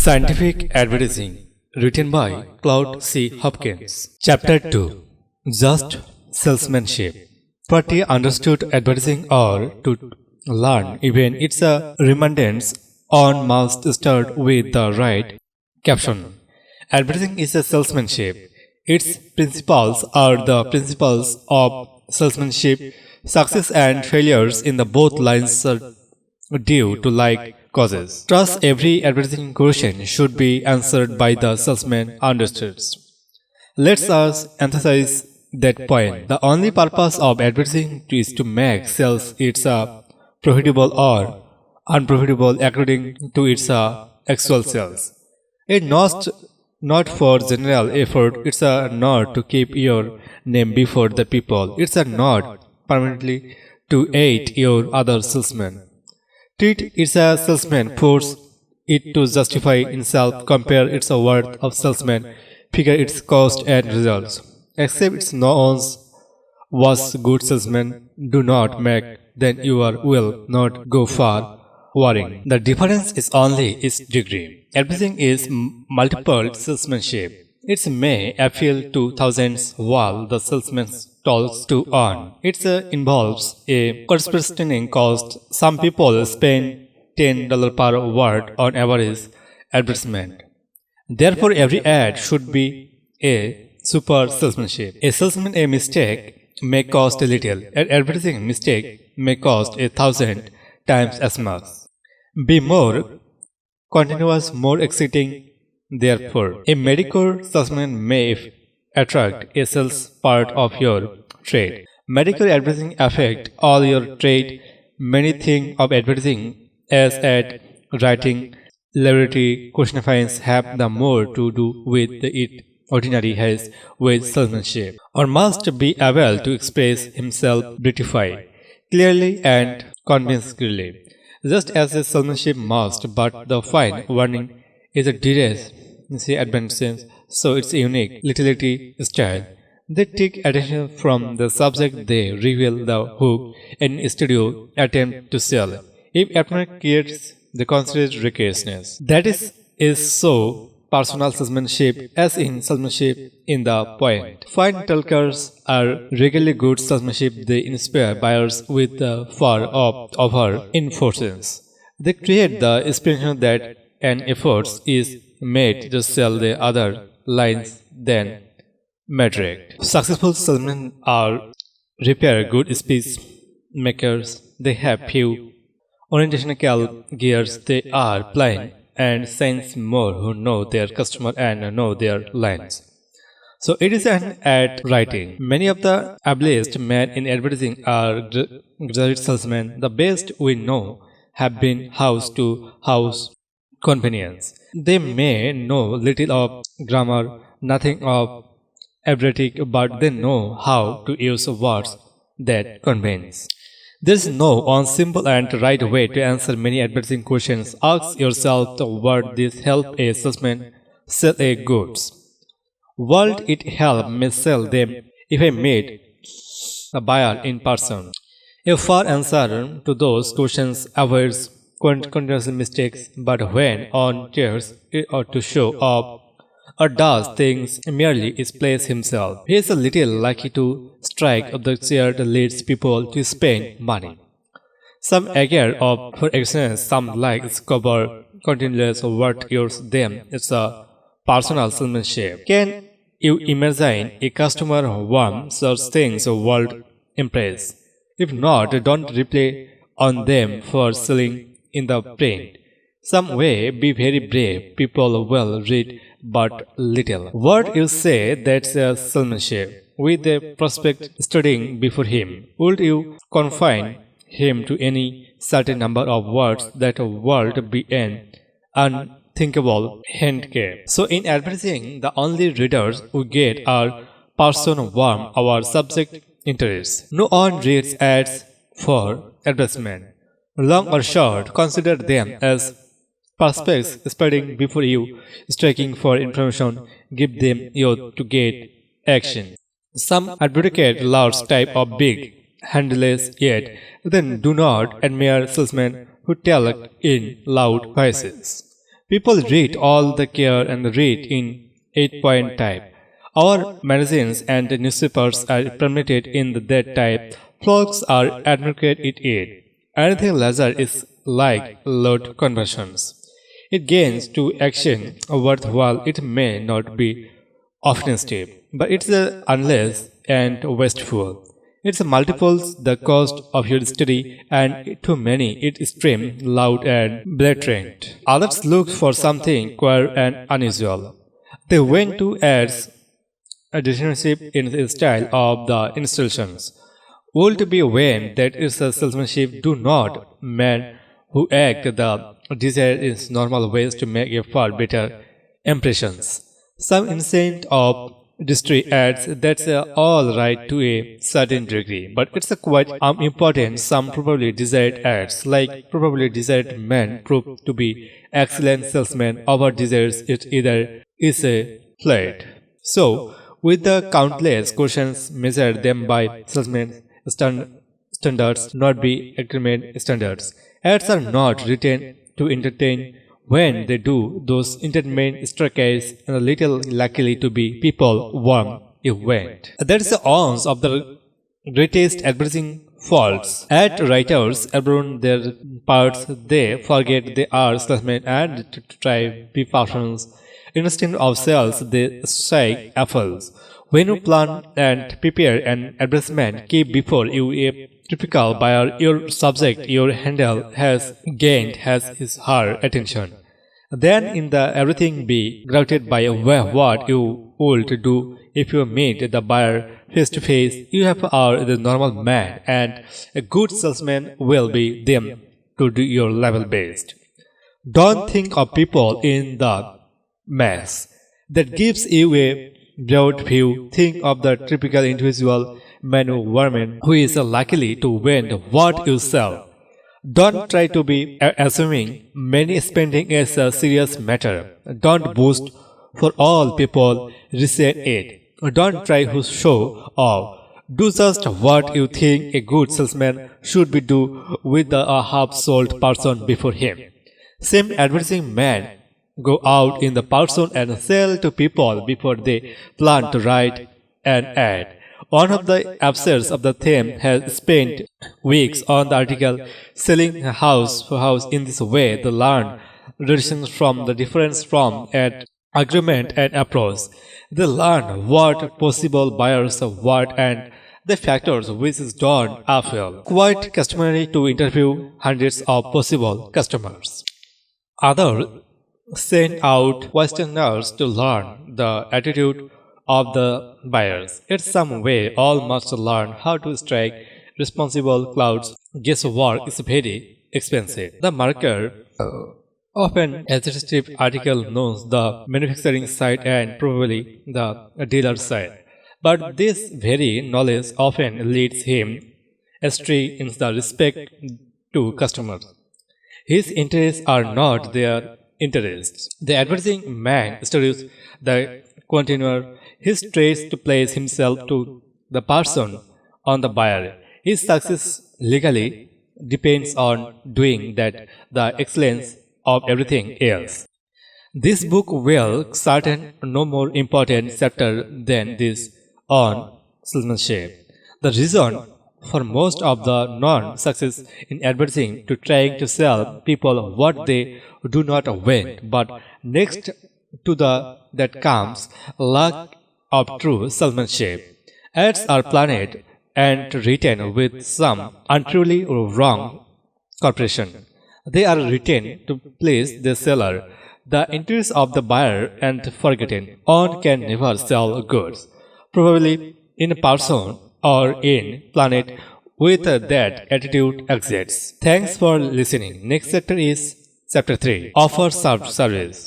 Scientific Advertising, written by Claude C. Hopkins. Chapter 2. Just Salesmanship. Pretty understood advertising or to learn even its remnants on must start with the right caption. Advertising is a salesmanship. Its principles are the principles of salesmanship. Success and failures in the both lines are due to like causes. Thus, every advertising question should be answered by the salesman understands. Let us emphasize that point. The only purpose of advertising is to make sales it's profitable or unprofitable according to its actual sales. It's not for general effort, it's not to keep your name before the people. It's not permanently to aid your other salesmen. Treat its a salesman, force it to justify itself, compare its worth of salesman, figure its cost and results. Except its knowns was good salesman do not make, then you will not go far worrying. The difference is only its degree. Everything is multiple salesmanship. It may appeal to thousands while the salesman talks to one. It involves a corresponding cost. Some people spend $10 per word on average advertisement. Therefore, every ad should be a super salesmanship. A salesman a mistake may cost a little. An advertising mistake may cost 1,000 times as much. Be more continuous, more exciting. Therefore, a medical salesman may attract a sales part of your trade. Medical advertising affect all your trade. Many think of advertising as ad writing, laboratory questionnaires have the more to do with it ordinary has with salesmanship, or must be able to express himself beautify, clearly and convincingly. Just as a salesmanship must, but the fine warning is a direct advantage, so its unique literary style. They take attention from the subject, they reveal the hook, and instead attempt to sell. If applicant creates the considered recklessness, that is so personal salesmanship as in salesmanship in the point. Fine talkers are regularly good salesmanship. They inspire buyers with the far of offer enforcements. They create the inspiration that an effort is made to sell the other lines than metric. Successful salesmen are repair good speech makers. They have few orientational gears. They are blind and sense more who know their customer and know their lines. So it is an ad writing. Many of the ablest men in advertising are graduate salesmen. The best we know have been house to house convenience. They may know little of grammar, nothing of arithmetic, but they know how to use words that convince. There is no one simple and right way to answer many advertising questions. Ask yourself would this help a salesman sell a goods? Would it help me sell them if I meet a buyer in person? A fair answer to those questions avoids continuous mistakes, but when on tears or to show up or does things merely displays himself, he is a little likely to strike up the chair that leads people to spend money. Some agree of, for example, some like cover continuous what yours them. It's a personal salesmanship. Can you imagine a customer who wants such things world impress? If not, don't reply on them for selling in the print. Some way be very brave. People will read but little. What you say that's a salesmanship. With a prospect studying before him, would you confine him to any certain number of words that would be an unthinkable handicap? So in advertising, the only readers we get are person warm our subject interests. No one reads ads for advertisement. Long or short, consider them as prospects spreading before you, striking for information, give them you to get action. Some advocate large type of big, handless yet, then do not admire salesmen who tell in loud voices. People read all the care and read in 8-point type. Our magazines and newspapers are permitted in that type. Blogs are advocated in it. Anything larger is like load conversions. It gains to action worthwhile. It may not be offensive, but it's unless and wasteful. It's multiples the cost of your study, and to many it is trim, loud, and blatant. Others looked for something queer and unusual. They went to ads a dictionary in the style of the installations. Would be when that is a salesmanship do not men who act the desire is normal ways to make a far better impressions. Some insane of distry ads that's all right to a certain degree, but it's a quite important. Some probably desired ads, like probably desired men, prove to be excellent salesmen. Our desires it either is a flirt. So, with the countless questions, measure them by salesmen standards, not be agreement standards. Ads are not written to entertain. When they do, those entertainment structures are little likely to be people-warm event. That is the ounce of the greatest advertising faults. Ad writers abandon their parts, they forget they are salesmen and to try be patrons. Instead of sales, they strike apples. When you plan and prepare an advertisement, keep before you a typical buyer your subject your handle has gained his her attention. Then in the everything be granted by what you would do if you meet the buyer face to face. You have are the normal man, and a good salesman will be them to do your level based. Don't think of people in the mass. That gives you a broad view. Think of the typical individual man or woman who is likely to win what you sell. Don't try to be assuming money spending is a serious matter. Don't boast for all people resent it. Don't try to show off. Do just what you think a good salesman should be do with a half-sold person before him. Same advertising man go out in the person and sell to people before they plan to write an ad. One of the upsets of the theme has spent weeks on the article selling house for house in this way. They learn reductions from the difference from an agreement and approach. They learn what possible buyers want and the factors which is done appeal. Quite customary to interview hundreds of possible customers. Others send out questionnaires to learn the attitude of the buyers. In some way, all must learn how to strike responsible clouds. Guesswork is very expensive. The marker often executive article knows the manufacturing side and probably the dealer side. But this very knowledge often leads him astray in the respect to customers. His interests are not their interests. The advertising man studies the consumer. He tries to place himself to the person on the buyer. His success legally depends on doing that the excellence of everything else. This book will certain no more important chapter than this on salesmanship. The reason for most of the non-success in advertising to trying to sell people what they do not want, but next to the that comes lack of true salesmanship. Ads are planned and written with some untruly wrong corporation. They are written to please the seller, the interest of the buyer, and forgotten. One can never sell goods, probably in a person or in planet with that attitude exists. Thanks for listening. Next chapter is chapter 3. Offer service.